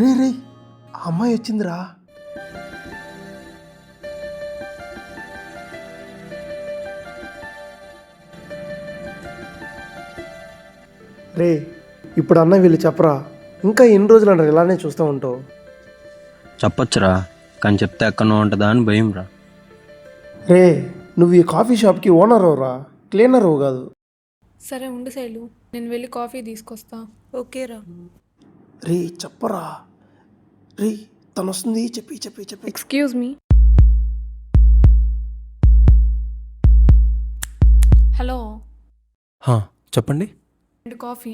రే రే ఆ అమ్మాయి వచ్చిందిరా. రే ఇప్పుడు అన్న వీళ్ళు చెప్పరా, ఇంకా ఎన్ని రోజులు అంటారు ఇలానే చూస్తూ ఉంటావు? చెప్పొచ్చురా, కానీ చెప్తే ఎక్కడో ఉంటుందా అని భయం రా. రే నువ్వు ఈ కాఫీ షాప్కి ఓనర్ రా, క్లీనర్ కాదు. సరే ఉండు శైలు, నేను వెళ్ళి కాఫీ తీసుకొస్తా. ఓకేరా. రే చెప్పరా. రే తను వస్తుంది, చెప్పి చెప్పి చెప్పి. Excuse me. హలో, చెప్పండి. 2 కాఫీ.